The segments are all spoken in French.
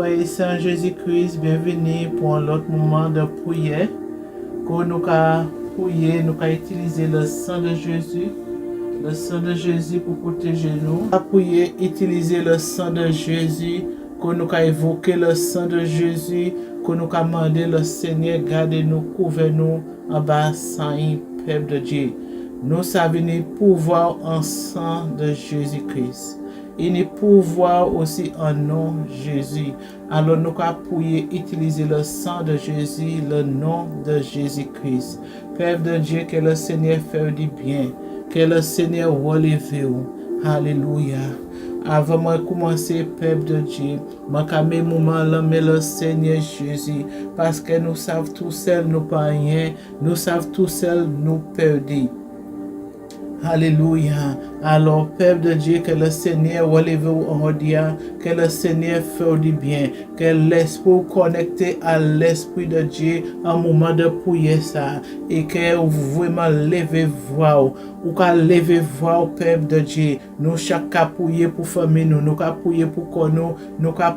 frères et sœurs Jésus-Christ, bienvenue pour un autre moment de prière. Que nous allons prier, nous allons utiliser le sang de Jésus pour protéger nous. Nous allons prier, utiliser le sang de Jésus, que nous allons évoquer le sang de Jésus, que nous allons demander le Seigneur, gardez-nous, couvrez-nous en bas sang, peuple de Dieu. Nous savons le pouvoir en sang de Jésus-Christ. Et nous pouvoir aussi en nom de Jésus. Alors nous allons prier, utiliser le sang de Jésus, le nom de Jésus-Christ. Peuple de Dieu, que le Seigneur fasse du bien, que le Seigneur relève vous. Alléluia. Avant de commencer, peuple de Dieu, je vais moment le Seigneur Jésus, parce que nous savons tout seuls, nous pas rien, nous savons tout seuls, nous perdus. Alléluia. Alors, peuple de Dieu, que le Seigneur relève aujourd'hui, que le Seigneur fasse du bien, que l'esprit connecté à l'esprit de Dieu en moment de prier ça, et que vous vraiment levez voix, ou qu'à lever voix au peuple de Dieu. Nous chaque prier pour famille, nous prier pour nous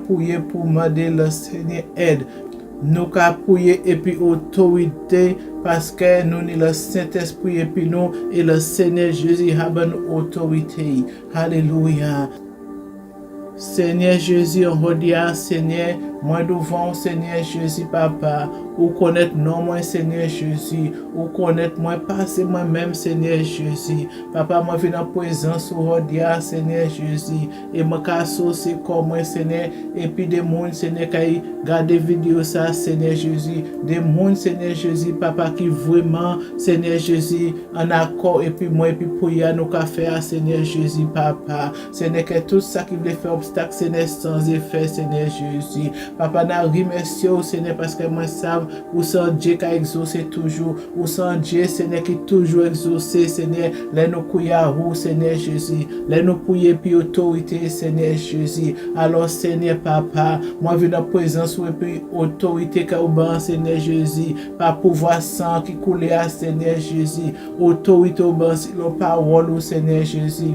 prier pour demander le Seigneur aide. Nous allons prier et puis autorité parce que nous sommes le Saint-Esprit et puis nous et le Seigneur Jésus avons autorité. Alléluia. Seigneur Jésus, on redit, Seigneur, moi devant Seigneur Jésus, Papa, ou connaître non moi Seigneur Jésus, ou connaître moi passer moi-même Seigneur Jésus. Papa, moi viens en présence ou redit, Seigneur Jésus, et moi associé comme moi Seigneur, et puis des mondes Seigneur qui regardent des vidéos ça Seigneur Jésus, des mondes Seigneur Jésus, Papa qui vraiment Seigneur Jésus en accord et puis moi et puis prier nous qu'a faire Seigneur Jésus, Papa. Seigneur que tout ça qui voulait faire obstacle Seigneur sans effet Seigneur Jésus. Papa, n'a remercié au Seigneur parce que moi savent où sont Dieu qui a exaucé toujours, où sont Dieu Seigneur qui toujours exaucé Seigneur, les nous prier à vous Seigneur Jésus, les nous prier puis autorité Seigneur Jésus. Alors Seigneur Papa, moi viens en présence et puis autorité qui a Seigneur Jésus, par pouvoir sang qui coulait à Seigneur Jésus, autorité au ban si l'on parole au Seigneur Jésus.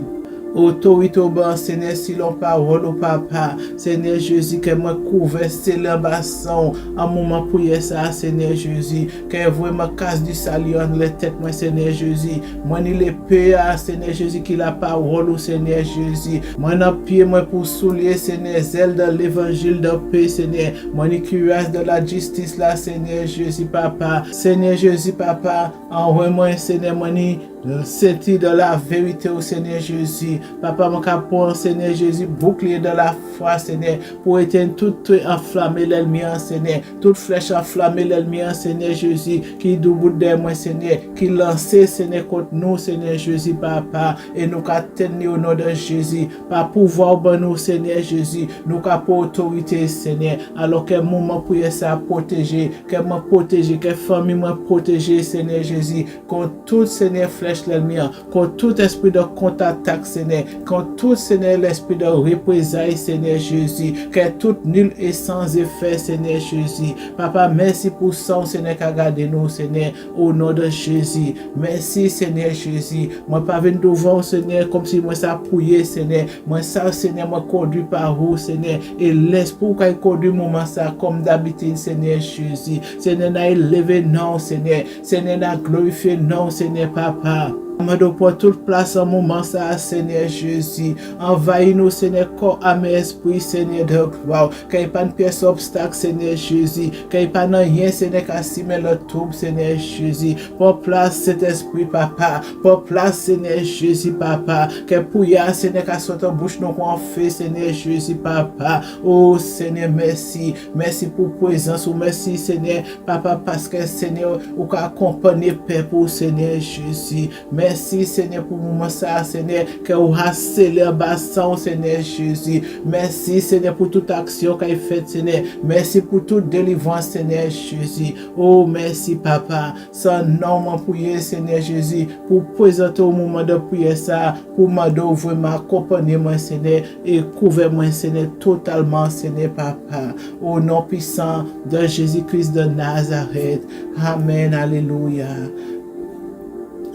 Autorité au bon Seigneur, si l'on parole au Papa, Seigneur Jésus, que moi couvre célébration en moment prier ça, Seigneur Jésus, que vraiment casse du salut en les têtes, moi, Seigneur Jésus, moi ni l'épée à Seigneur Jésus, qui la parole au Seigneur Jésus, moi n'a pied, moi pour soulier, Seigneur, zèle de l'évangile de paix, Seigneur, moi ni cuirasse de la justice là, Seigneur Jésus, Papa, Seigneur Jésus, Papa, envoie-moi, Seigneur, moi ni le sentir de la vérité au Seigneur Jésus. Papa, mon capon, Seigneur Jésus, bouclier de la foi, Seigneur, pour éteindre tout enflammé l'ennemi, Seigneur, toute flèche enflammée l'ennemi, Seigneur Jésus, qui double de moi, Seigneur, qui lançait, Seigneur, contre nous, Seigneur Jésus, Papa, et nous qu'à tenir au nom de Jésus, par pouvoir bon nous, Seigneur Jésus, nous qu'à pour autorité, Seigneur, alors que moment pour ça protéger, que moi protéger, que famille moi protéger, Seigneur Jésus, contre tout, Seigneur, flèche l'ennemi, contre tout esprit de contre-attaque, Seigneur, contre tout, Seigneur, l'esprit de représailles, Seigneur Jésus, que tout nul et sans effet, Seigneur Jésus. Papa, merci pour ça, Seigneur, qui a gardé nous, Seigneur, au nom de Jésus. Merci, Seigneur Jésus. Moi, pas venir devant, Seigneur, comme si moi ça prier, Seigneur. Moi, ça, Seigneur, moi conduit par vous, Seigneur, et l'esprit qui conduit moment ça, comme d'habitude, Seigneur Jésus. Seigneur, n'a élevé, non, Seigneur. Seigneur, n'a glorifié, non, Seigneur, Papa. Amado pour toute place en moment ça, Seigneur Jésus. Envahis-nous, Seigneur, corps, âme et esprit, Seigneur de gloire. Qu'il n'y ait pas de pièce obstacle, Seigneur Jésus. Qu'il n'y ait pas de rien, Seigneur, qui assume le trouble, Seigneur Jésus. Pour place cet esprit, Papa. Pour place, Seigneur Jésus, Papa. Que pouilla, Seigneur, qui sorte en bouche, nous qu'on fait, Seigneur Jésus, Papa. Oh, Seigneur, merci. Merci pour présence. Ou merci, Seigneur, Papa, parce que, Seigneur, ou qu'a accompagné peuple, Seigneur Jésus. Merci, Seigneur, pour le moment ça, Seigneur, que vous avez célébration, Seigneur Jésus. Merci, Seigneur, pour toute action qu'a faite, Seigneur. Merci pour toute délivrance, Seigneur Jésus. Oh, merci, Papa. Sans nom, mon prière, Seigneur Jésus, pour présenter au moment de prière ça, pour m'aider vraiment accompagner moi, Seigneur, et couvrir moi, Seigneur, totalement, Seigneur, Papa. Au nom puissant de Jésus-Christ de Nazareth. Amen, alléluia.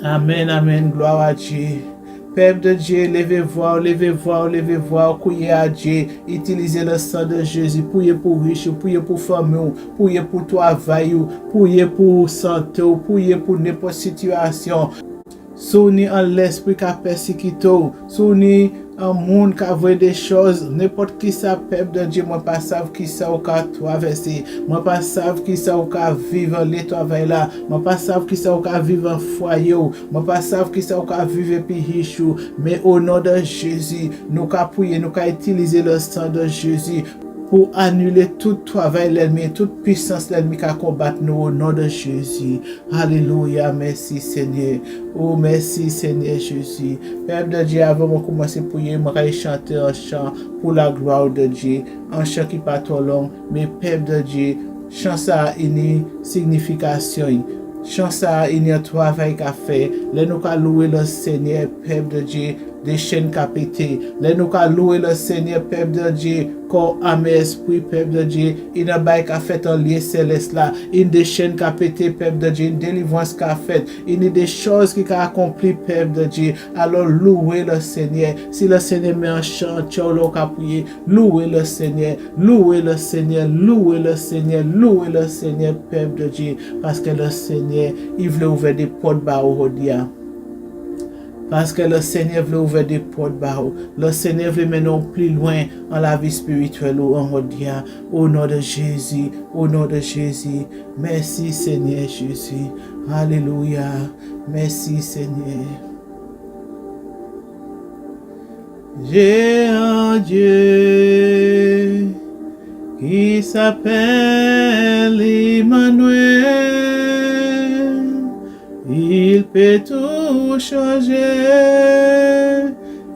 Amen, amen, gloire à Dieu. Père de Dieu, levez-vous, levez-vous, levez-vous, criez à Dieu, utilisez le sang de Jésus, priez pour riche, priez pour famille, priez pour travail, priez pour santé, priez pour n'importe situation. Souni en l'esprit qui a persécuté, souni un monde qui a vu des choses, n'importe qui ça, peuple de Dieu, moi pas savent qui ça ou qu'a traversé, moi pas savent qui ça ou qu'a vivre les travail là, moi pas savent qui ça ou qu'a vivre un foyer, moi pas savent qui ça ou qu'a vivre puis riche, mais au nom de Jésus, nous qu'a prier, nous qu'a utiliser le sang de Jésus pour annuler tout travail de l'ennemi, toute puissance de l'ennemi qui a combattu nous au nom de Jésus. Alléluia, merci Seigneur. Oh, merci Seigneur Jésus. Père de Dieu, avant de commencer à prier, je vais chanter un chant pour la gloire de Dieu. Un chant qui n'est pas trop long, mais Père de Dieu, chant ça a une signification. Chant ça a un travail qu'a fait. Laisse-nous louer le Seigneur, Père de Dieu, des chaînes capitées. Laisse-nous louer le Seigneur, Père de Dieu, corps, âme et esprit, Père de Dieu. Il a bail qu'a fait un lieu céleste là. Il des chaînes capitées, Père de Dieu. Une délivrance qu'a fait. Il y a des choses qu'il a accompli, Père de Dieu. Alors louez le Seigneur. Si le Seigneur met un chant, tu as prier. Louez le Seigneur. Louez le Seigneur. Louez le Seigneur. Louez le Seigneur, Père de Dieu. Parce que le Seigneur, il veut ouvrir des portes bas au dia. Parce que le Seigneur veut ouvrir des portes barreaux. Le Seigneur veut mener plus loin en la vie spirituelle ou en dia. Au nom de Jésus. Au nom de Jésus. Merci Seigneur Jésus. Alléluia. Merci Seigneur. J'ai un Dieu qui s'appelle Emmanuel. Il peut tout changer,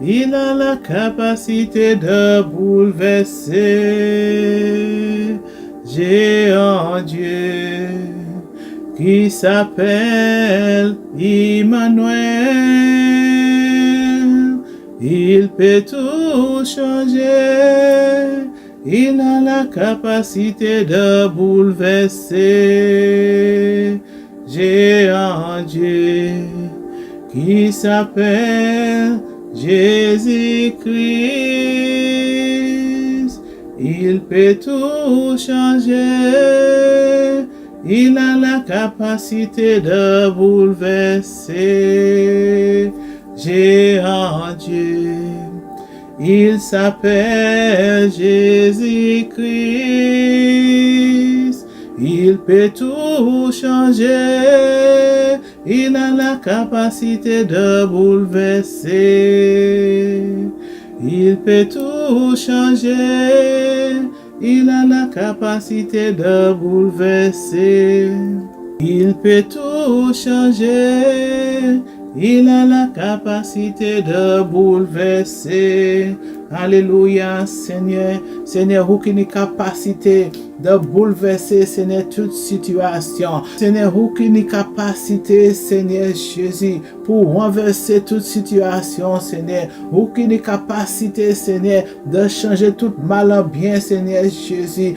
il a la capacité de bouleverser. J'ai un Dieu qui s'appelle Emmanuel. Il peut tout changer, il a la capacité de bouleverser. J'ai un Dieu qui s'appelle Jésus-Christ. Il peut tout changer. Il a la capacité de bouleverser. J'ai un Dieu. Il s'appelle Jésus-Christ. Il peut tout changer. Il a la capacité de bouleverser. Il peut tout changer. Il a la capacité de bouleverser. Il peut tout changer. Il a la capacité de bouleverser. Alléluia, Seigneur. Seigneur, vous qui avez la capacité de bouleverser, Seigneur, toute situation. Seigneur, vous qui avez la capacité, Seigneur Jésus, pour renverser toute situation, Seigneur. Vous qui avez la capacité, Seigneur, de changer tout mal en bien, Seigneur Jésus.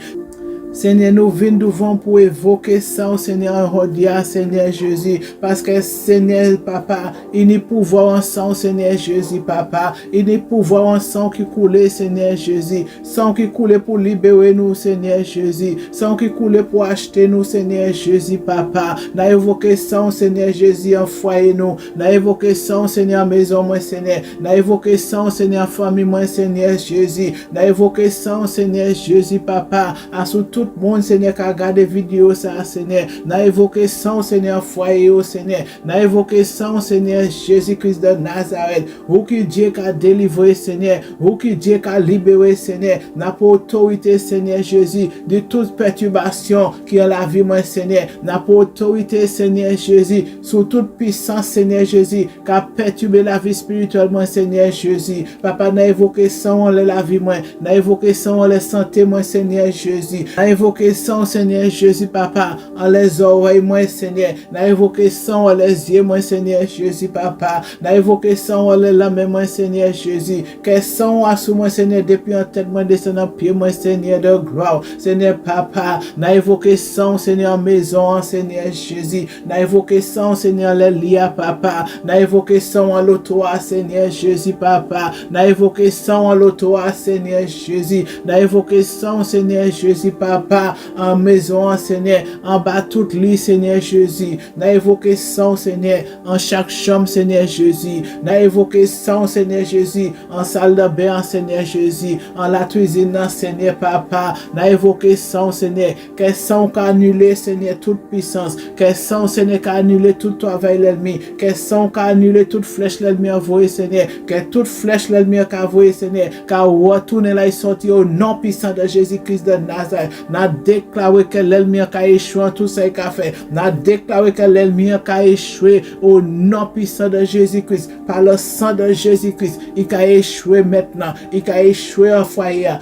Seigneur, nous venons devant pour évoquer ça, Seigneur, Rodia, Seigneur Jésus, parce que Seigneur, Papa, il y a pouvoir en sang, Seigneur Jésus, Papa, il y a pouvoir en sang qui coule, Seigneur Jésus, sang qui coule pour libérer nous, Seigneur Jésus, sang qui coule pour acheter nous, Seigneur Jésus, Papa, n'a évoqué ça, Seigneur Jésus, en foyer nous, n'a évoqué ça, Seigneur, maison, moi, Seigneur, n'a évoqué ça, Seigneur, famille, moi, Seigneur Jésus, n'a évoqué ça, Seigneur Jésus, Papa, à sous tout le monde, Seigneur, qui a regardé vidéo ça, Seigneur, n'a évoqué ça, Seigneur, foyer, Seigneur, n'a évoqué ça, Seigneur, Jésus-Christ de Nazareth, ou qui Dieu qui a délivré, Seigneur, ou qui Dieu qui a libéré, Seigneur, n'a pas autorité, Seigneur Jésus, de toute perturbation qui est la vie, moi, Seigneur, n'a pas autorité, Seigneur Jésus, sous toute puissance, Seigneur Jésus, qui a perturbé la vie spirituelle, moi, Seigneur Jésus, Papa, n'a évoqué ça, la vie, moi, n'a évoqué ça, la santé, moi, Seigneur Jésus, n'a évoqué son, Seigneur Jésus, papa, en les oreilles, moi, Seigneur. N'a évoqué son, en les yeux, moi, Seigneur Jésus, papa. N'a évoqué son, en les lames, moi, Seigneur Jésus. Quel son a sous moi, Seigneur, depuis en tête, moi, descendant pied, moi, Seigneur de gloire. Seigneur, papa, n'a évoqué son, Seigneur, maison, Seigneur Jésus. N'a évoqué son, Seigneur, les liens, papa. N'a évoqué son, en l'auto, Seigneur Jésus, papa. N'a évoqué son, en l'auto, Seigneur Jésus. N'a évoqué son, Seigneur Jésus, papa, en maison, Seigneur, en bas toute lit, Seigneur Jésus. N'a évoqué son, Seigneur, en chaque chambre, Seigneur Jésus. N'a évoqué son, Seigneur Jésus, en salle de bain, Seigneur Jésus, en la cuisine, Seigneur, papa. N'a évoqué son, Seigneur, qu'est son qu'a annulé, Seigneur, toute puissance. Qu'est son, Seigneur, qu'a annulé tout travail l'ennemi. Qu'est son qu'a annulé toute flèche l'ennemi envoyé, Seigneur. Qu'est toute flèche l'ennemi qu'a envoyé, Seigneur, qu'a retourné là et sorti au nom puissant de Jésus-Christ de Nazareth. N'a déclaré que l'ennemi a échoué en tout ce qu'il a fait. N'a déclaré que l'ennemi a échoué au nom puissant de Jésus-Christ. Par le sang de Jésus-Christ, il a échoué maintenant. Il a échoué en foyer.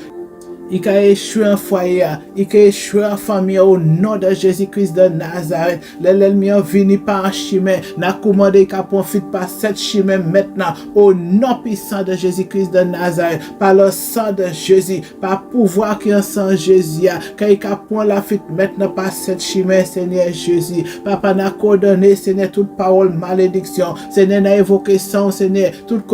Il a échoué en foyer, il a échoué en famille au nom de Jésus-Christ de Nazareth. L'ennemi a venu par un chemin, n'a commandé qu'il profite par cette chemin maintenant au nom puissant de Jésus-Christ de Nazareth, par le sang de Jésus, par pouvoir qui est en sang Jésus, qu'il a point la fuite maintenant par cette chemin, Seigneur Jésus. Papa n'a coordonné, Seigneur, toute parole malédiction. Seigneur n'a évoqué son, Seigneur, toute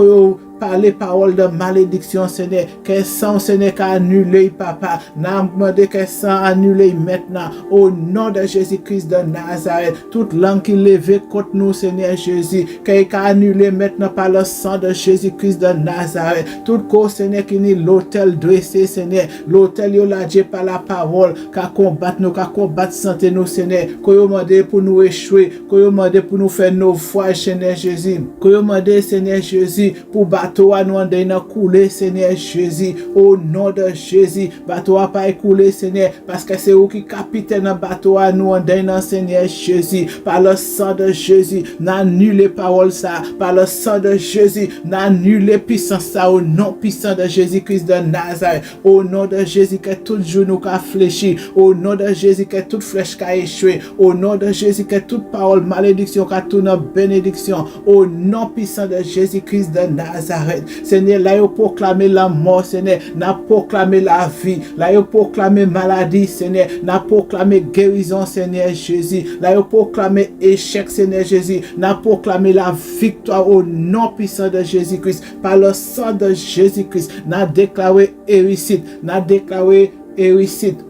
par les paroles de malédiction, Seigneur, qu'est sang, Seigneur, qu'a annulé, papa, n'a demandé qu'est sang annulé maintenant, au nom de Jésus-Christ de Nazareth, toute langue qui levait contre nous, Seigneur Jésus, qu'est annulé maintenant par le sang de Jésus-Christ de Nazareth, toute cause, Seigneur, qui n'est l'autel dressé, Seigneur, l'autel yo la Dieu par la parole, qu'a combattre nous, qu'a combattre santé nous, Seigneur, qu'on demandé pour nous échouer, qu'on demandé pour nous faire nos foi, Seigneur Jésus, qu'on demandé, Seigneur Jésus, pour bateau à nous en couler, Seigneur Jésus, au nom de Jésus. Bateau à pas couler, Seigneur, parce que c'est vous qui capitaine dans bateau à nous en Seigneur Jésus. Par le sang de Jésus, n'annule les paroles ça. Par le sang de Jésus, n'annule les puissances ça au nom puissant de Jésus-Christ de Nazareth. Au nom de Jésus, que tout genou qu'a fléchi. Au nom de Jésus, que toute flèche qu'a échoué. Au nom de Jésus, que toute parole malédiction qu'a tourné en bénédiction. Au nom puissant de Jésus-Christ de Nazareth. Seigneur, là, il proclamer la mort, Seigneur, n'a proclamé la vie, là, il proclamer maladie, Seigneur, n'a proclamé guérison, Seigneur Jésus, là, il proclamer échec, Seigneur Jésus, n'a proclamé la victoire au nom puissant de Jésus-Christ, par le sang de Jésus-Christ, n'a déclaré réussite,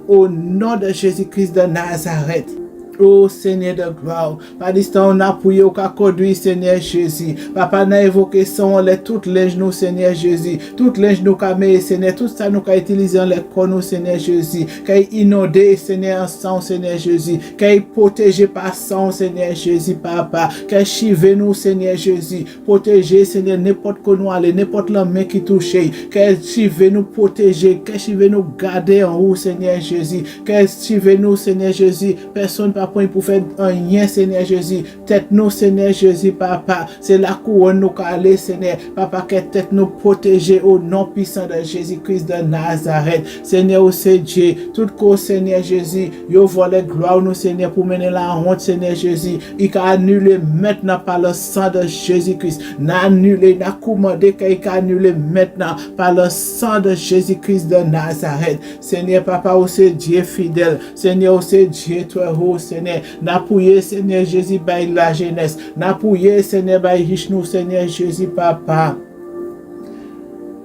au nom de Jésus-Christ de Nazareth. Oh Seigneur de gloire, par distance on a prié au cas conduit Seigneur Jésus. Papa n'a évoqué son les toutes les genoux Seigneur Jésus, toutes les genoux qu'a mis Seigneur, tout ça nous qu'a utilisé les corps Seigneur Jésus, qu'a inondé Seigneur en sang Seigneur Jésus, qu'a protégé par sang Seigneur Jésus papa, qu'a chivé nous Seigneur Jésus, protéger Seigneur n'importe quoi nous aller, n'importe la main qui touche, qu'a chivé nous protéger, qu'a chivé nous garder en haut Seigneur Jésus, qu'a chivé nous Seigneur Jésus, personne pour faire un lien, Seigneur Jésus. Tête nous, Seigneur Jésus, papa. C'est la couronne nous qu'a allé, Seigneur. Papa, que tête nous protéger au nom puissant de Jésus-Christ de Nazareth. Seigneur, c'est Dieu. Toute cause, Seigneur Jésus. Yo volé gloire nous, Seigneur, pour mener la honte, Seigneur Jésus. Il a annulé maintenant par le sang de Jésus-Christ. N'a annulé, n'a commandé qu'il a annulé maintenant par le sang de Jésus-Christ de Nazareth. Seigneur, papa, c'est Dieu fidèle. Seigneur, c'est Dieu, toi, Seigneur, n'a prié Seigneur Jésus by la jeunesse, n'a prié Seigneur by riche nous Seigneur Jésus papa.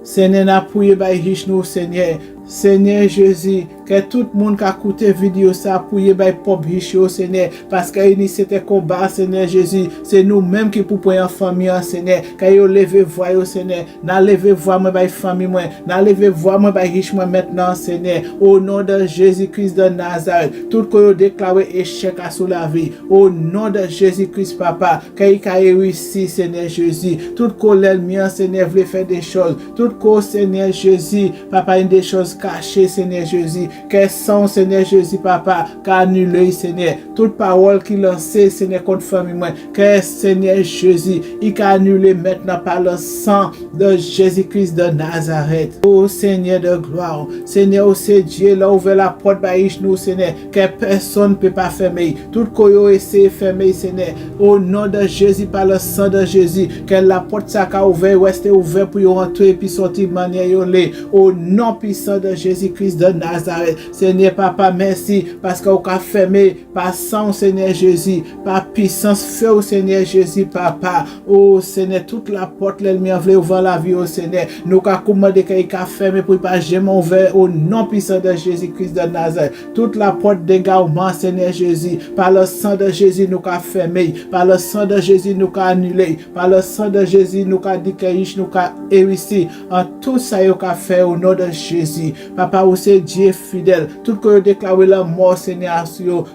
Seigneur n'a prié by riche nous Seigneur. Seigneur Jésus, que tout le monde qui a écouté vidéo ça pour y bay pop riche Seigneur, parce que c'était combat Seigneur Jésus, c'est nous-mêmes qui pour prendre en famille Seigneur, quand yo lever voix Seigneur, n'a lever voix moi bay famille moi, n'a lever voix moi bay riche moi maintenant Seigneur, au nom de Jésus-Christ de Nazareth, tout que yo déclaré échec à sous la vie, au nom de Jésus-Christ papa, qu'il a réussi Seigneur Jésus, tout que l'ennemi Seigneur veut faire des choses, tout que Seigneur Jésus, papa une des choses caché, Seigneur Jésus, que sang, Seigneur Jésus, papa, qu'a annulé, Seigneur, toute parole qui lancée, Seigneur, contre famille, moi, que Seigneur Jésus, il qu'a annulé maintenant par le sang de Jésus-Christ de Nazareth. Oh Seigneur de gloire, Seigneur, oh c'est Dieu, là, ouvert la porte, bah, nous, Seigneur, que personne ne peut pas fermer, tout koyo essaie de fermer, Seigneur, au nom de Jésus, par le sang de Jésus, que la porte ça qu'a ouvert, reste ouvert pour y rentrer et puis sortir de manière yolée, au nom puissant de Jésus-Christ de Nazareth. Seigneur, papa, merci, parce qu'on a fermé par sang, Seigneur Jésus, par puissance, feu, Seigneur Jésus, papa. Oh, Seigneur, toute la porte, l'ennemi a voulu ouvrir la vie, au Seigneur. Nous avons commandé qu'il a fermé pour pas jamais ouvert, au nom puissant de Jésus-Christ de Nazareth. Toute la porte d'égarement, Seigneur Jésus, par le sang de Jésus, nous avons fermé, par le sang de Jésus, nous avons annulé, par le sang de Jésus, nous avons dit que nous avons réussi en tout ça, nous avons fait au nom de Jésus. Papa, vous c'est Dieu fidèle. Tout que vous déclarez la mort, Seigneur,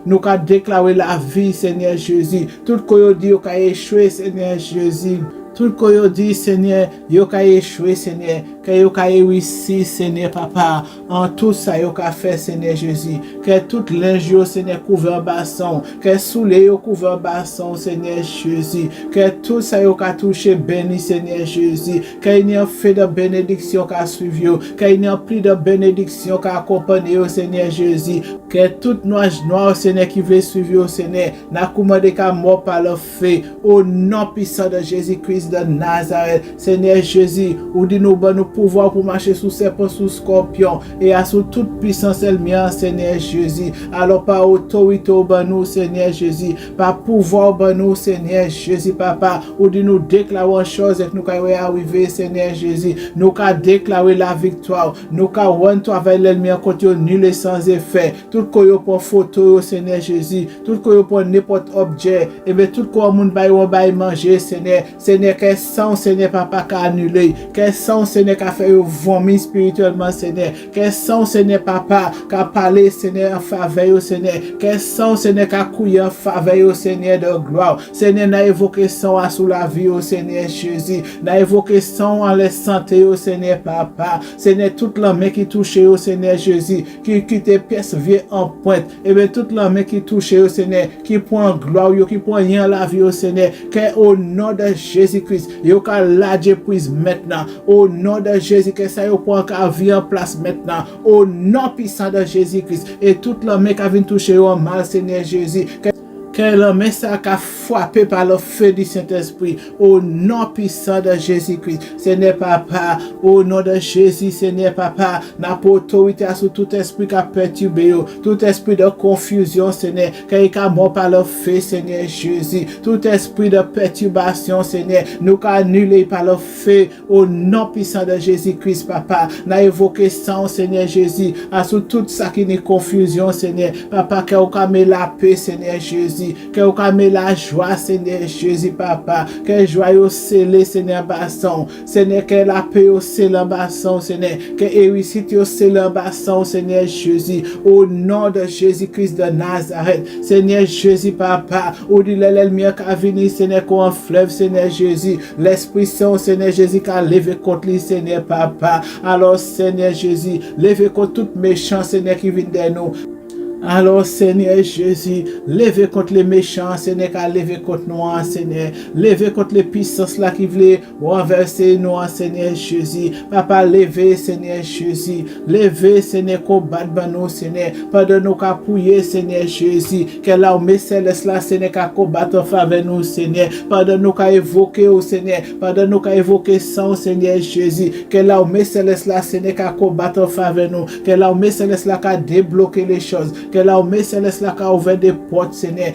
nous avons déclaré la vie, Seigneur Jésus. Tout que vous dites que vous avez échoué, Seigneur Jésus. Tout que vous dites, Seigneur, vous avez échoué, Seigneur, que vous avez réussi, Seigneur, papa, en tout ça, vous avez fait, Seigneur Jésus. Que toute linge, Seigneur, couvre un basson, que sous les couvre un basson, Seigneur Jésus. Que tout ça, vous avez touché, béni, Seigneur Jésus. Qu'il y ait un fait de bénédiction qui a suivi, qu'il y ait un pli de bénédiction qui a accompagné, Seigneur Jésus. Que toute nuage noire, Seigneur, qui veut suivre, Seigneur, n'a commandé qu'à mort par le feu, au nom puissant de Jésus-Christ de Nazareth. Seigneur Jésus, ou dit nous pouvoir pour marcher sous serpent, sous scorpion et à sous toute puissance elle-même, Seigneur Jésus. Alors par autorité au nous, Seigneur Jésus, par pouvoir au nous, Seigneur Jésus, papa, ou dit nous déclarer une chose et que nous pouvons arriver, Seigneur Jésus. Nous pouvons déclarer la victoire. Nous pouvons rentrer avec l'ennemi côté nul et sans effet. Tout ce pour photo, Seigneur Jésus, tout ce pour n'importe objet, et bien tout ce monde va manger, Seigneur. Seigneur, quel sang, Seigneur, papa, qu'a annulé. Quel sang, Seigneur, qu'a fait vomir spirituellement, Seigneur. Quel sang, Seigneur, papa, qu'a parlé, Seigneur, en faveur, Seigneur. Quel sang, Seigneur, qu'a couillé en faveur, Seigneur, de gloire. Seigneur, n'a évoqué sang à sous la vie, Seigneur Jésus. N'a évoqué sang en la santé, Seigneur, papa. Seigneur, toute la main qui touche, Seigneur Jésus, qui tes pièces viennent en pointe. Et bien, toute la main qui touche, Seigneur, qui prend gloire, qui prend rien la vie, Seigneur. Qu'au nom de Jésus-Christ, yo ka lâcher prise maintenant. Au nom de Jésus, que ça yo prend ka vie en place maintenant. Au nom puissant de Jésus-Christ. Et toute la main qui vient toucher au mal, Seigneur Jésus. Que le message a frappé par le feu du Saint-Esprit, au nom puissant de Jésus-Christ. Seigneur papa, au nom de Jésus, Seigneur papa, n'a pas autorité sur tout esprit qui a perturbé, tout esprit de confusion, Seigneur, qui est mort par le feu, Seigneur Jésus. Tout esprit de perturbation, Seigneur, nous annulé par le feu, au nom puissant de Jésus-Christ, papa. N'a évoqué sang, Seigneur Jésus, à sous tout ça qui est confusion, Seigneur, papa, qui a mis la paix, Seigneur Jésus. Que vous avez la joie, Seigneur Jésus, papa. Que joie au scellé, Seigneur, basson. Seigneur, que la paix au scellé, basson, Seigneur. Que réussite au scellé, basson, Seigneur Jésus. Au nom de Jésus-Christ de Nazareth. Seigneur Jésus, papa. Ou dit l'ennemi qui a venu, Seigneur, comme un fleuve, Seigneur Jésus. L'Esprit Saint, Seigneur Jésus, qui a levé contre lui, Seigneur, papa. Alors, Seigneur Jésus, levez contre tout méchant, Seigneur, qui vient de nous. Alors, Seigneur Jésus, levez contre les méchants, Seigneur, car levez contre nous, Seigneur. Levez contre les puissances là qui veulent renverser nous, Seigneur Jésus. Papa, levez, Seigneur Jésus. Levez, Seigneur, combattre nous, Seigneur. Pardonne-nous qu'à pouiller, Seigneur Jésus. Que l'armée céleste là, Seigneur, qu'à combattre en faveur nous, Seigneur. Pardonne-nous qu'à évoquer, au Seigneur. Pardonne-nous qu'à évoquer sans, Seigneur Jésus. Que l'armée céleste là, Seigneur, qu'à combattre en faveur nous. Que l'armée céleste là, qu'à débloquer les choses. Que l'armée céleste là, qu'a ouvert des portes, Seigneur.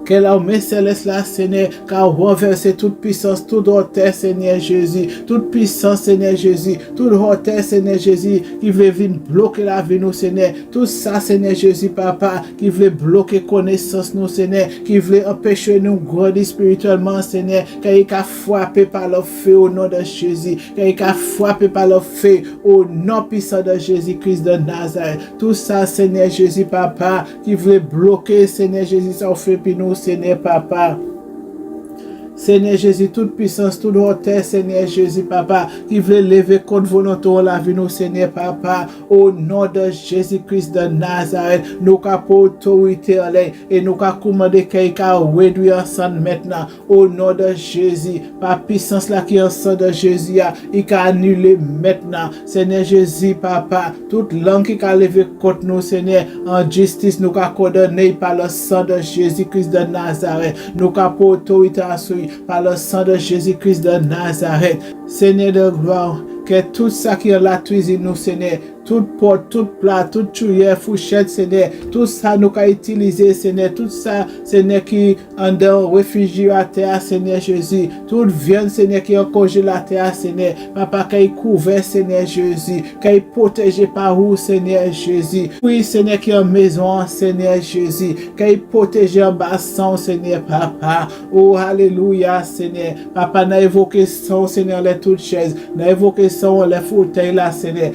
Que l'armée céleste là, Seigneur, qu'a renversé toute puissance, toute hauteur, Seigneur Jésus. Toute puissance, Seigneur Jésus. Toute hauteur, Seigneur Jésus, qui veut venir bloquer la vie, nous, Seigneur. Tout ça, Seigneur Jésus, papa, qui veut bloquer connaissance, nous, Seigneur. Qui veut empêcher nous grandir spirituellement, Seigneur. Qu'il a frappé par le feu au nom de Jésus. Qu'il a frappé par le feu au nom puissant de Jésus-Christ de Nazareth. Tout ça, Seigneur Jésus, papa, qui veut bloquer, Seigneur Jésus, ça fait pour nous, Seigneur, papa. Seigneur Jésus, toute puissance, toute hauteur, Seigneur Jésus, Papa, qui veut lever contre volonté en la vie, nous, Seigneur, Papa, au nom de Jésus-Christ de Nazareth, nous avons autorité et nous avons commandé quelqu'un réduire ensemble maintenant, au nom de Jésus, par puissance là qui est ensemble de Jésus, il a annulé maintenant, Seigneur Jésus, Papa, toute langue qui a levé contre nous, Seigneur, en justice, nous avons condamné par le sang de Jésus-Christ de Nazareth, nous avons autorité à suivre par le sang de Jésus-Christ de Nazareth. Seigneur de gloire, que tout ça qui est la cuisine, nous, Seigneur, toute porte, tout plat, toute cuillère, fourchette, Seigneur, tout ça nous avons utilisé, Seigneur, tout ça, Seigneur, qui est en dans réfrigérateur, Seigneur Jésus, toute viande, Seigneur, qui est en congélateur, Seigneur, Papa, qui est couvert, Seigneur Jésus, qui est protégé par vous, Seigneur Jésus, oui, Seigneur, qui est en maison, Seigneur Jésus, qui est protégé en bassin, Seigneur, Papa, oh, alléluia, Seigneur, Papa, n'a évoqué son, Seigneur, les toutes chaises, n'a évoqué son, les fauteuils, là, Seigneur,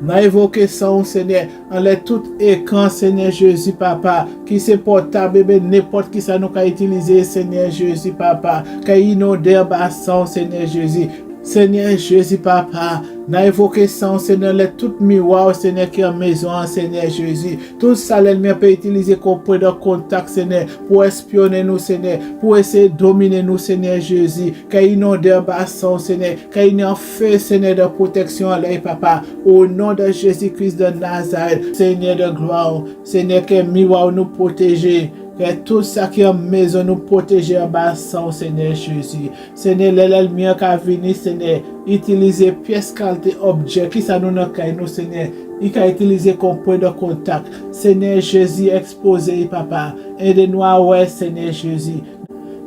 n'a évoqué son, Seigneur, en les tout écran, Seigneur Jésus, Papa, qui c'est portable, bébé, n'importe qui ça nous a utilisé, Seigneur Jésus, Papa, qui inondé bassin, Seigneur Jésus, Seigneur Jésus, Papa, n'a évoqué ça, Seigneur, les tout miroirs, Seigneur, qui est en maison, Seigneur Jésus. Tout ça, l'ennemi peut utiliser comme point de contact, Seigneur, pour espionner nous, Seigneur, pour essayer de dominer nous, Seigneur Jésus. Qu'il inonde un bassin, Seigneur, qu'il y ait un feu, Seigneur, de protection à l'œil, Papa, au nom de Jésus-Christ de Nazareth, Seigneur de gloire, Seigneur, que miroir nous protéger. Que tout ça qui est en maison nous protéger en bassin, Seigneur Jésus. Seigneur, l'ennemi qui a venu, Seigneur, utiliser pièces, qualité, objets, qui ça nous n'a qu'à nous, Seigneur. Il a utilisé comme point de contact. Seigneur Jésus, exposé, Papa. Aide-nous à ouais, Seigneur Jésus.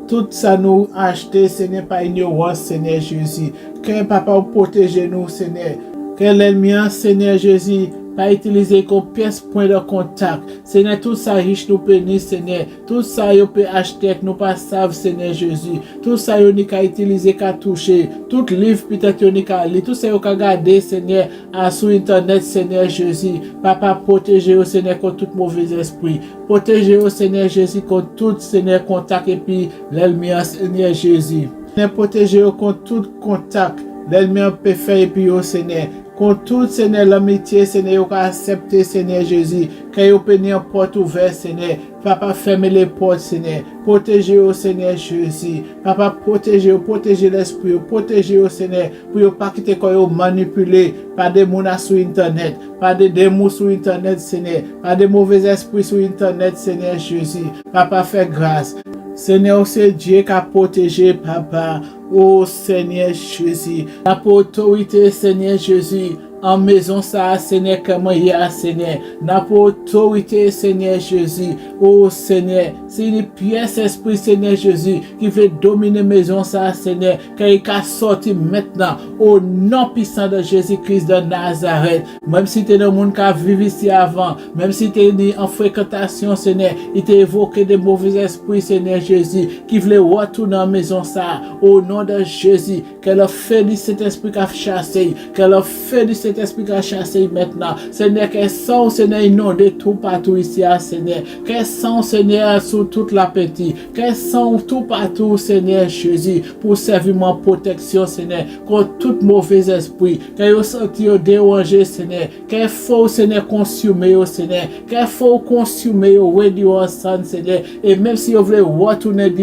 Tout ça nous acheter, Seigneur, par ignorance, Seigneur Jésus. Que Papa protège nous, Seigneur. Que l'ennemi, Seigneur Jésus, pas utiliser comme pièce point de contact. Seigneur, tout ça riche nous bénit, Seigneur. Tout ça, vous peut acheter que nous pas savent, Seigneur Jésus. Tout ça, vous n'avez qu'à utiliser, qu'à toucher. Tout livre, peut-être, vous n'avez qu'à lire. Tout ça, vous qu'à garder, Seigneur, sur Internet, Seigneur Jésus. Papa, protégez-vous, Seigneur, contre tout mauvais esprit. Protégez-vous, Seigneur Jésus, contre tout, Seigneur, contact et puis l'ennemi, Seigneur Jésus. Protégez-vous contre tout contact. L'ennemi peut faire et puis, Seigneur. Contre tout, Seigneur, l'amitié, Seigneur, vous acceptez, Seigneur Jésus. Quand vous prenez une porte ouverte, Seigneur. Papa, fermez les portes, Seigneur. Protégez-vous, Seigneur Jésus. Papa, protégez-vous, protégez l'esprit, protégez-vous, Seigneur. Pour ne pas quitter quand vous manipulez par des mounas sur Internet, par des démons sur Internet, Seigneur. Par des mauvais esprits sur Internet, Seigneur Jésus. Papa, fais grâce. Seigneur, c'est Dieu qui a protégé, Papa. Oh Seigneur Jésus, la autorité, Seigneur Jésus, en maison ça, Seigneur, comment il y a, Seigneur, la autorité, Seigneur Jésus, oh Seigneur, c'est une pièce esprit, Seigneur Jésus, qui veut dominer maison ça, Seigneur, qui a sorti maintenant, au nom puissant de Jésus-Christ de Nazareth, même si tu es dans le monde qui a vécu ici avant, même si tu es en fréquentation, Seigneur, il t'a évoqué des mauvais esprits, Seigneur Jésus, qui voulait retourner en maison ça, au nom de Jésus, que le feu de cet esprit qui a chassé, que le feu de cet esprit qui a chassé maintenant, Seigneur, que son Seigneur inonde tout partout ici, Seigneur, que son Seigneur sur toute la petite, que son tout partout, Seigneur Jésus, pour servir mon protection, Seigneur, contre tout mauvais esprit, que vous sorti au déranger, Seigneur, que faut, Seigneur, consumer, Seigneur, que faut consumer, réduire ensemble, Seigneur, et même si vous voulez retourner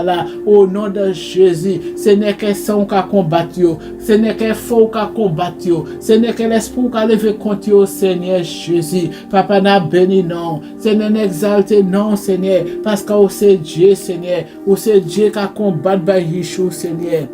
là, au nom de Jésus, Seigneur, que son qu'a combattu, Seigneur, que faut qu'a combattu, Seigneur, que l'esprit qu'a levé contre vous, Seigneur Jésus, Papa n'a béni non, Seigneur, n'exalte non, Seigneur, parce que vous c'est Dieu, Seigneur, vous c'est Dieu qui a combattu par Yeshua, Seigneur.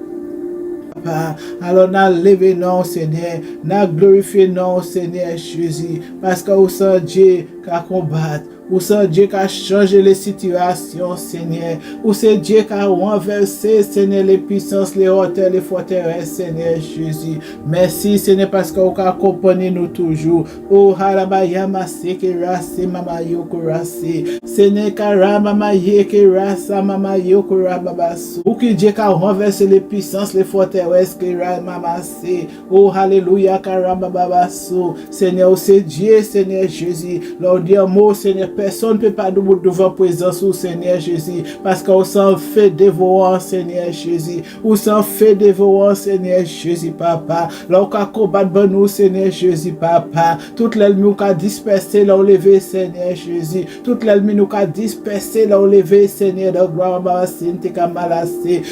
Alors n'a levé non, Seigneur, n'a glorifié non, Seigneur Jésus, parce que vous c'est Dieu qui a combattu. Ou c'est Dieu qui a changé les situations, Seigneur. Ou c'est Dieu qui a renversé, Seigneur, les puissances, les hauteurs, les forteresses, Seigneur Jésus. Merci, Seigneur, parce que vous accompagnez nous toujours. Oh, harabaya seke rase mama yoko rase. Seigneur, karama yeke rasa mama yoko rababasu. Ou que Dieu qui a renversé les puissances, les forteresses, que mama se. Oh, alléluia, karababasu. Seigneur, c'est Dieu, Seigneur Jésus. Lord, Dieu, mot, Seigneur, personne ne peut pas nous devant présence au Seigneur Jésus, parce qu'on s'en fait dévorant, Seigneur Jésus. Ou s'en fait dévorant, Seigneur Jésus, papa. Là, on va combattre bon nous, Seigneur Jésus, papa. Toute l'ennemi nous a dispersé, là, on levé, Seigneur Jésus. Toute l'ennemi nous a dispersé, là, on levé, Seigneur de gloire,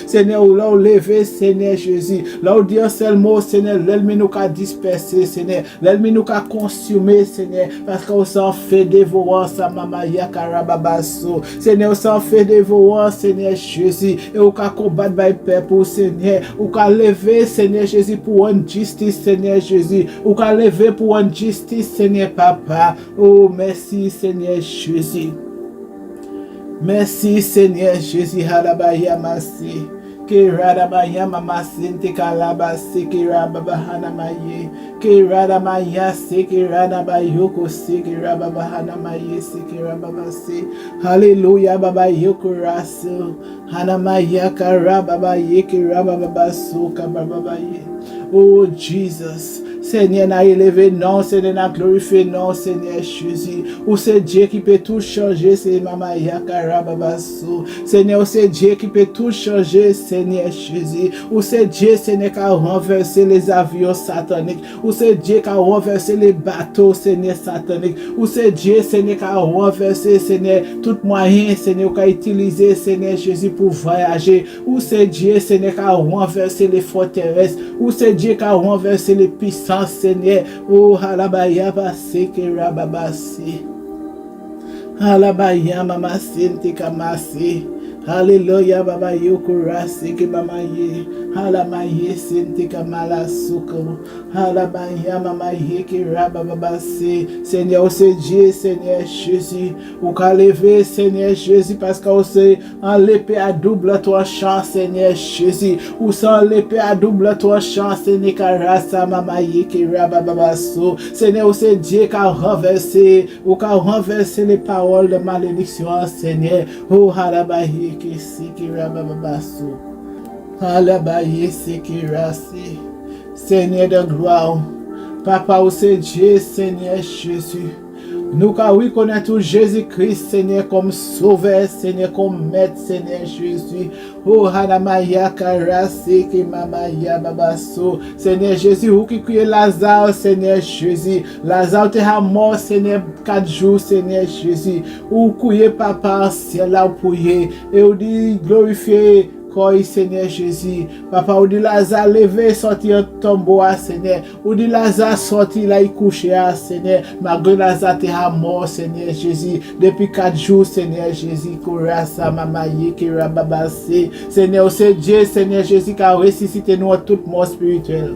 Seigneur, là, on levé, Seigneur Jésus. Là, on dit un seul mot, Seigneur, l'ennemi nous a dispersé, Seigneur. L'ennemi nous a consumé, Seigneur, parce qu'on s'en fait dévorant, sa maman, yakarababasso. Seigneur, on s'en fait dévorant, Seigneur Jésus. Et on va combattre by peuple, Seigneur. On va lever, Seigneur Jésus, pour une justice, Seigneur Jésus. On va lever pour une justice, Seigneur Papa. Oh, merci, Seigneur Jésus. Merci, Seigneur Jésus. Halabaya, merci. Keradabaya mama sente kalaba sekirababahana maye. Keradamaya sekirababayoko sekirababahana maye sekirababase. Hallelujah baba yoko rasu. Hanamaya karababaye kirabababasu kabababaye. Oh Jesus. Seigneur, n'a élevé, non, Seigneur, n'a glorifié, non, Seigneur Jésus. Ou c'est Dieu qui peut tout changer, c'est Mama Yakarababasu. Seigneur, c'est Dieu qui peut tout changer, Seigneur Jésus. Ou c'est Dieu, Seigneur, qui a renversé les avions sataniques. Ou c'est Dieu qui a renversé les bateaux, Seigneur, sataniques. Ou c'est Dieu, Seigneur, qui a renversé, Seigneur, tout moyen, Seigneur, qui a utilisé, Seigneur Jésus, pour voyager. Ou c'est Dieu, Seigneur, qui a renversé les forteresses. Ou c'est Dieu qui a renversé les puissances. Seigneur, oh halabaya baseke rababasi, halabaya mama sente kamasi, hallelujah baba yokurasi ke mama ye, halamaye sente kamala suko, halabaya mama ye ke rababasi. Seigneur, c'est Dieu, Seigneur Jésus, ou qu'a levé, Seigneur Jésus, parce qu'on sait en l'épée à double tranchant, Seigneur Jésus, ou sans l'épée à double tranchant, Seigneur karasa mama ye ke rabababaso. Seigneur, c'est Dieu qui a renversé, ou qui a renversé les paroles de malédiction, Seigneur, oh halabaye ke siki rabababaso, halabaye siki rasi. Seigneur de gloire, Papa, ou c'est Dieu, Seigneur Jésus. Nous reconnaissons Jésus-Christ, Seigneur, comme sauveur, Seigneur, comme maître, Seigneur Jésus. Oh, Hanamaya Karase, Kimamaya Babaso. Seigneur Jésus, vous qui criez Lazare, Seigneur Jésus. Lazare te mort, Seigneur, 4 jours, Seigneur Jésus. Vous criez Papa, ciel là, vous priez. Et vous dites glorifiez. Seigneur Jésus, Papa, ou dit Lazare levé, sorti un tombeau, Seigneur, ou dit Lazare sorti là, il couché, Seigneur, malgré Lazare te mort, Seigneur Jésus, depuis 4 jours, Seigneur Jésus, Kourasa, Mamaye, Kirababase, Seigneur, c'est Dieu, Seigneur Jésus, qui a ressuscité nous à toute mort spirituelle.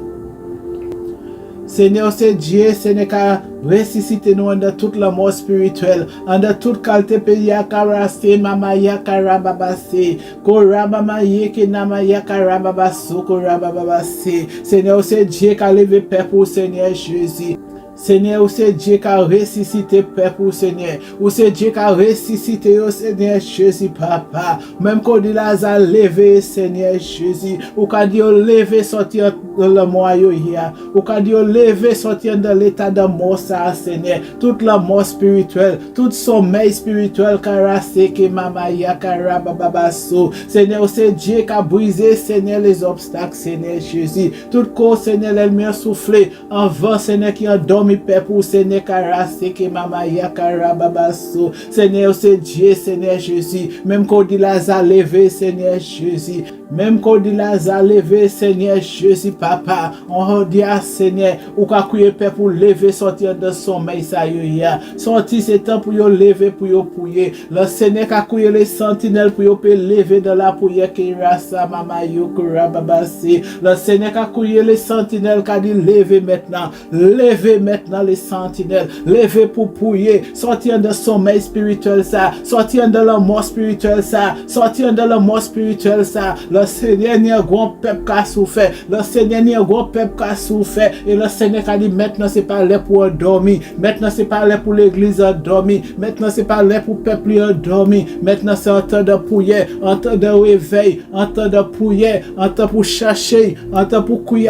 Seigneur, c'est Dieu, Seigneur, qui a ressuscité nous dans toute la mort spirituelle, dans toute qualité pays à Karase, Mamaya Karababase, Korabamaye, Kenamaya Karababaso, Korababase. Seigneur, c'est Dieu qui a levé Père pour Seigneur Jésus. Seigneur, c'est Dieu qui a ressuscité peuple, Seigneur. Ou c'est Dieu qui a ressuscité, Seigneur Jésus, Papa. Même quand dit Lazare levé, Seigneur Jésus. Ou quand dit levé, sortir dans le moyen hier. Ou quand dit levé, sortir dans l'état de mort, ça, Seigneur. Toute la mort spirituelle, tout sommeil spirituel, caracé, que mama ya karabababaso. Seigneur, c'est Dieu qui a brisé, Seigneur, les obstacles, Seigneur Jésus. Tout corps, Seigneur, l'ennemi a soufflé. En vent, Seigneur, qui a dormi. Peuple, Seigneur, caracé, que mama ya karababaso. Seigneur, c'est Dieu, Seigneur Jésus. Même quand dit Lazare levé, Seigneur Jésus. Même quand dit Lazare levé, Seigneur Jésus, Papa. On dit à Seigneur, ou qu'a crié Père pour lever, sortir de sommeil, ça y est. Sortir, c'est temps pour y lever, pour y prier. Le Seigneur a crié les sentinelles pour y lever de la prière, qui rasa, mama yo kurababasi. Le Seigneur a crié les sentinelles, qui a dit lever maintenant. Lever maintenant les sentinelles. Lever pour prier. Sortir de sommeil spirituel, ça. Sortir de la mort spirituelle, ça. Sortir de la mort spirituelle, ça. Le Seigneur n'y a grand peuple qui a souffert. Le Seigneur n'y a grand peuple qui a souffert. Et le Seigneur a dit maintenant c'est pas l'heure pour dormir. Maintenant c'est pas l'heure pour l'église à dormir. Maintenant c'est pas l'heure pour le peuple à dormir. Maintenant c'est un temps de prière, un temps de réveil, un temps de prière, un temps pour chercher, un temps pour crier,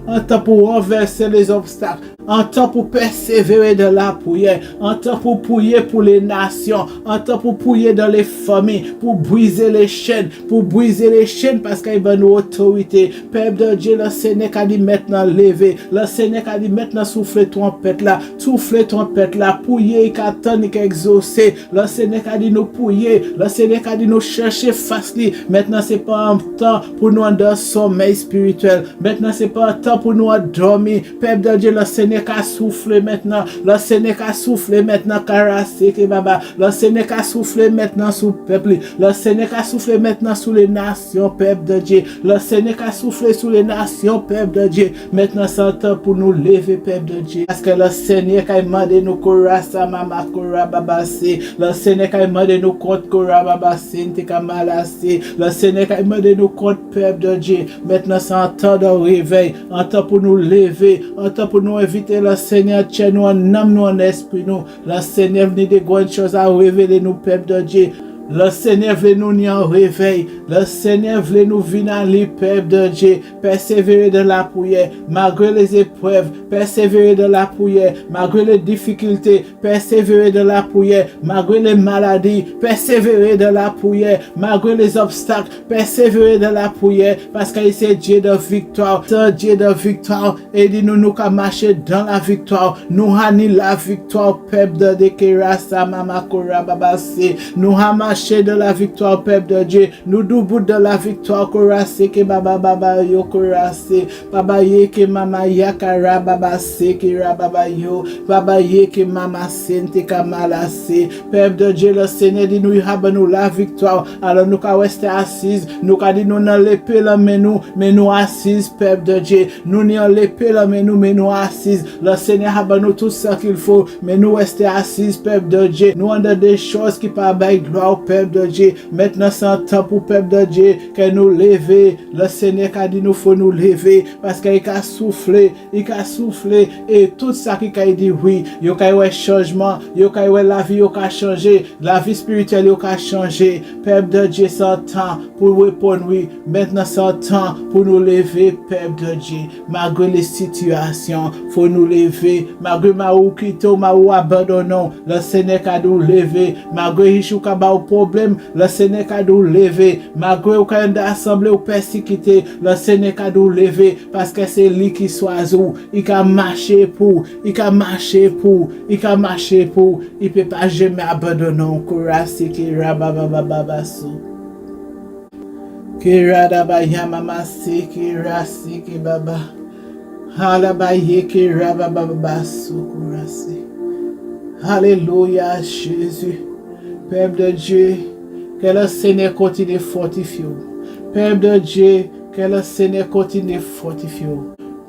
un temps pour renverser les obstacles. un temps pour persévérer dans la prière, un temps pour prier pour les nations, un temps pour prier dans les familles, pour briser les chaînes, parce qu'il y a une autorité. Peuple de Dieu, le Seigneur a dit maintenant lever, le Seigneur a dit maintenant souffler trompette là, prier, il attend, il exaucer. Le Seigneur a dit nous prier, le Seigneur a dit nous chercher face lui. Maintenant c'est pas un temps pour nous dans sommeil spirituel. Maintenant c'est pas un temps pour nous dormir. Peuple de Dieu, le Seigneur a soufflé maintenant. Le Seigneur a soufflé maintenant, carasser que baba. Le Seigneur a soufflé maintenant sous le peuple. Le Seigneur a soufflé maintenant sous les nations, peuple de Dieu. Le Seigneur a soufflé sous les nations, peuple de Dieu. Maintenant c'est un temps pour nous lever, peuple de Dieu. Parce que le Seigneur a demandé nous korasa mama korababasi. Le Seigneur a demandé nous compte korababasi ntekamalaси. Le Seigneur a demandé nous compte, peuple de Dieu. Maintenant c'est un temps de réveil, un temps pour nous lever, un temps pour nous inviter le Seigneur, tiens nous en âme, nous en esprit nous. Le Seigneur venu de grandes choses à révéler nous, peuple de Dieu. Le Seigneur veut nous en réveil. Le Seigneur veut nous venir à lui, peuple de Dieu. Persévérer dans la prière, malgré les épreuves. Persévérer dans la prière, malgré les difficultés. Persévérer dans la prière, malgré les maladies. Persévérer dans la prière, malgré les obstacles. Persévérer dans la prière, parce que c'est Dieu de victoire. C'est Dieu de victoire. Et dit nous qu'à marcher dans la victoire. Nous avons la victoire, peuple de Dieu. Nous avons de la victoire, peuple de Dieu. Nous double de la victoire, korase ke baba yo korase. Baba ye ke mama yakara baba se ke baba yo. Baba ye ke mama sente kamalase. Peuple de Dieu, le Seigneur dit nous avons la victoire. Alors nous qu'à rester assises, nous qu'à dit nous dans l'épée là mais nous assises, peuple de Dieu. Nous n'avons l'épée là mais nous assises. Le Seigneur a nous tout ce qu'il faut, mais nous rester assises, peuple de Dieu. Nous avons des choses qui par gloire, peuple de Dieu. Maintenant c'est un temps pour peuple de Dieu que nous lever. Le Seigneur a dit nous faut nous lever parce qu'il a soufflé, et tout ça qui a dit oui, il y a un changement, il y a la vie qui a changé, la vie spirituelle qui a changé. Peuple de Dieu, c'est un temps pour répondre oui. Maintenant c'est un temps pour nous lever, peuple de Dieu. Malgré les situations, faut nous lever. Malgré ma ou quitter, ma ou abandonnons, le Seigneur a nous lever. Malgré Hichouka ba problème, le Seigneur a nous lever. Malgré aucun assemblée ou persécuté, le Seigneur a nous lever parce que c'est lui qui choisit. Il a marché pour, il peut pas jamais abandonner. Kurasi ki rababababasu. Ki radabayamamasi ki rasi ki baba. Halabaye ki rababababasu kurasi. Alléluia Jésus. Peuple de Dieu, que le Seigneur continue de fortifier. Peuple de Dieu, que le Seigneur continue de fortifier.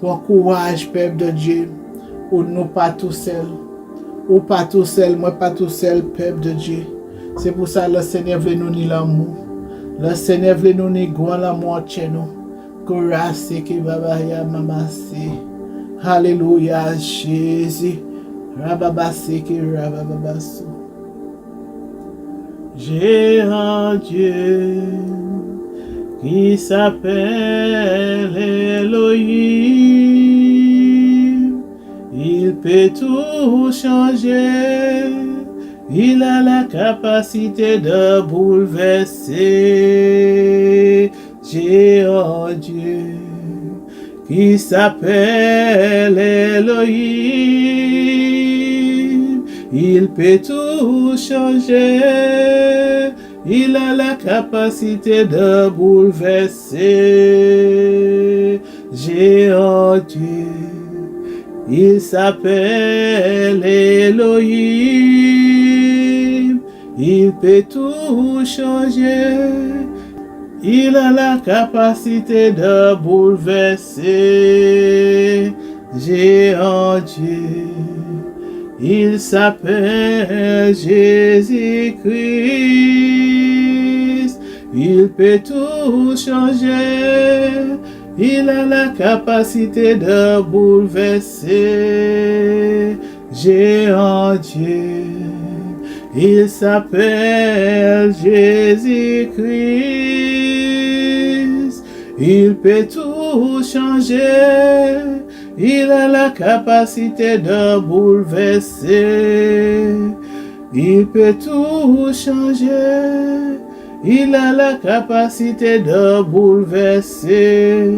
Bon courage, peuple de Dieu. Ou nous pas tout seul. Ou pas tout seul, moi pas tout seul, peuple de Dieu. C'est pour ça que le Seigneur veut nous dire l'amour. Le Seigneur veut nous dire grand l'amour chez nous. Courage, qui baba ya mamasi. Alléluia Jésus. Rababasi qui rabababasu. J'ai un Dieu qui s'appelle Elohim. Il peut tout changer. Il a la capacité de bouleverser. J'ai un Dieu qui s'appelle Elohim. Il peut tout changer. Il a la capacité de bouleverser. J'ai un Dieu. Il s'appelle Elohim. Il peut tout changer. Il a la capacité de bouleverser. J'ai un Dieu. Il s'appelle Jésus-Christ. Il peut tout changer. Il a la capacité de bouleverser. J'ai un Dieu. Il s'appelle Jésus-Christ. Il peut tout changer. Il a la capacité de bouleverser. Il peut tout changer. Il a la capacité de bouleverser.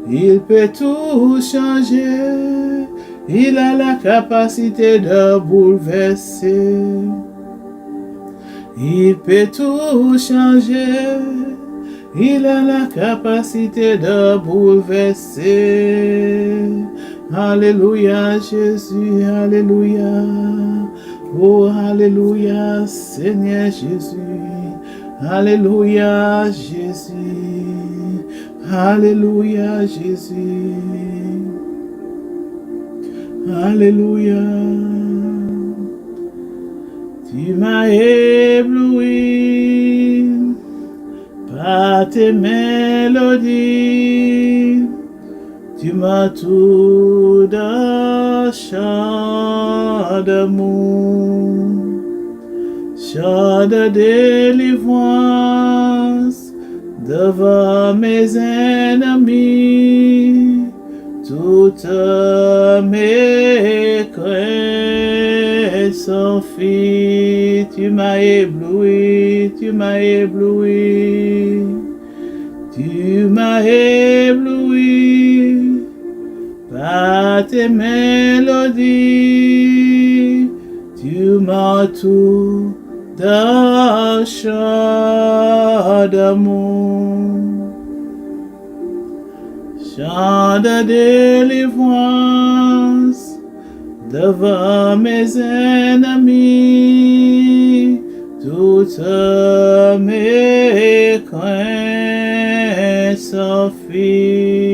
Il peut tout changer. Il a la capacité de bouleverser. Il peut tout changer. Il a la capacité de bouleverser. Alléluia, Jésus, alléluia. Oh, alléluia, Seigneur Jésus. Alléluia, Jésus. Alléluia, Jésus. Alléluia. Tu m'as ébloui par tes mélodies. Tu m'as tout d'un chant d'amour, chant de délivrance devant mes ennemis. Toutes mes craintes sont fuites. Tu m'as ébloui, tu m'as ébloui. Tu m'as ébloui par tes mélodies. Tu m'as tout d'un chant d'amour, chant de délivrance devant mes ennemis. Toutes mes craintes s'enfuient.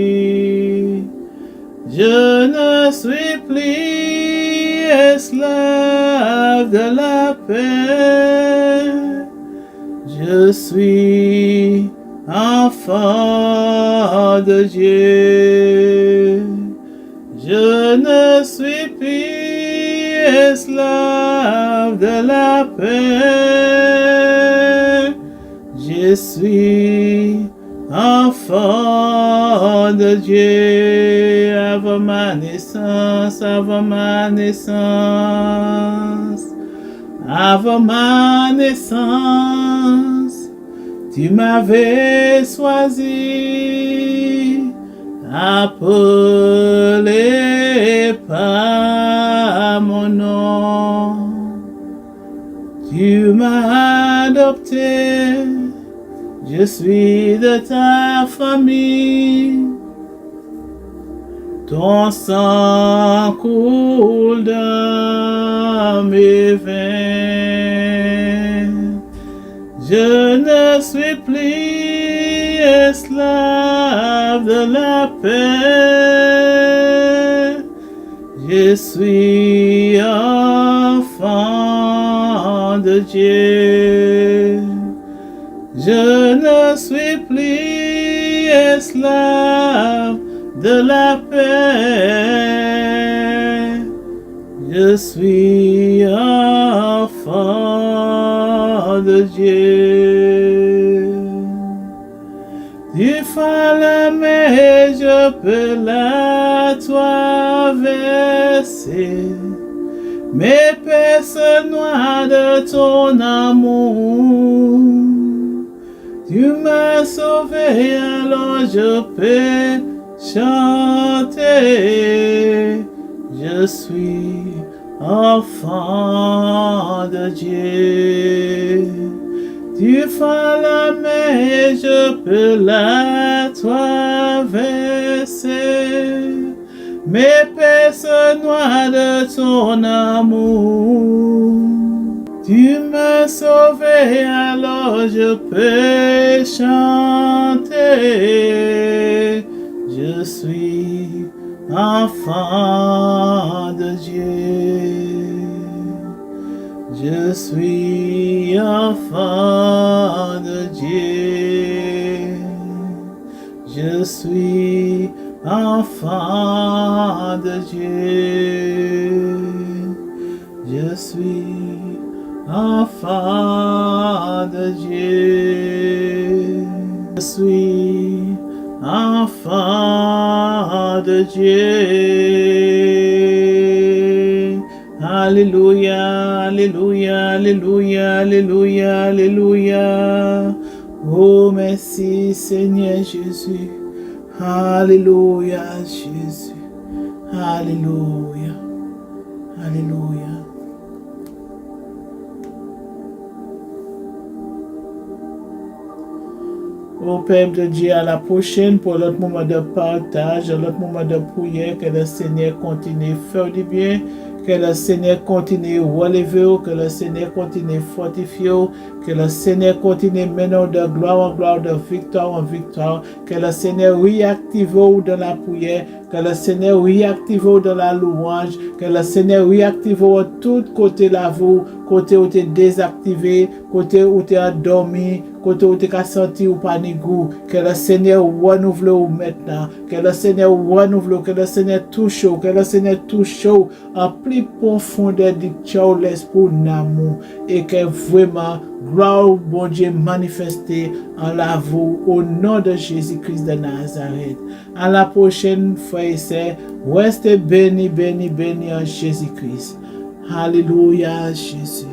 Je ne suis plus esclave de la paix. Je suis enfant de Dieu. Je ne suis plus esclave de la paix. Je suis enfant de Dieu avant ma naissance, avant ma naissance, avant ma naissance. Tu m'avais choisi, appelé par mon nom. Tu m'as adopté, je suis de ta famille. Ton sang coule dans mes veines. Je ne suis plus esclave de la paix. Je suis enfant de Dieu. Je ne suis plus esclave de la paix. Je suis enfant de Dieu. Tu fais mais je peux la traverser. Mes personnes noires de ton amour. Tu m'as sauvé, alors je peux chanter. Je suis enfant de Dieu. Tu fais la mer, je peux la traverser. Mes personnes noires de ton amour. Tu m'as sauvé, alors je peux chanter. Je suis enfant de Dieu. Je suis enfant de Dieu. Je suis enfant de Dieu. Je suis enfant de Dieu. Je suis enfant de de Dieu. Alléluia, Alléluia, Alléluia, Alléluia, Alléluia. Oh, merci Seigneur Jésus. Alléluia, Jésus. Alléluia. Alléluia. Au Père de Dieu, à la prochaine pour l'autre moment de partage, l'autre moment de prière, que le Seigneur continue de faire du bien, que le Seigneur continue de relever, que le Seigneur continue de fortifier, que le Seigneur continue de mener de gloire en gloire, de victoire en victoire, que le Seigneur réactive dans la prière, que le Seigneur réactive dans la louange, que le Seigneur réactive de tout côté la vous, côté où tu es désactivé, côté où tu es endormi, côté où tu as senti ou pas ni goût, que le Seigneur renouvelle maintenant, que le Seigneur renouvelle, que le Seigneur touche, que le Seigneur touche en plus profondeur du cœur l'esprit d'amour et que vraiment gloire au bon Dieu manifestée en la vous au nom de Jésus-Christ de Nazareth. À la prochaine frères et sœurs, restez bénis, bénis, bénis en Jésus-Christ. Alléluia, Jésus.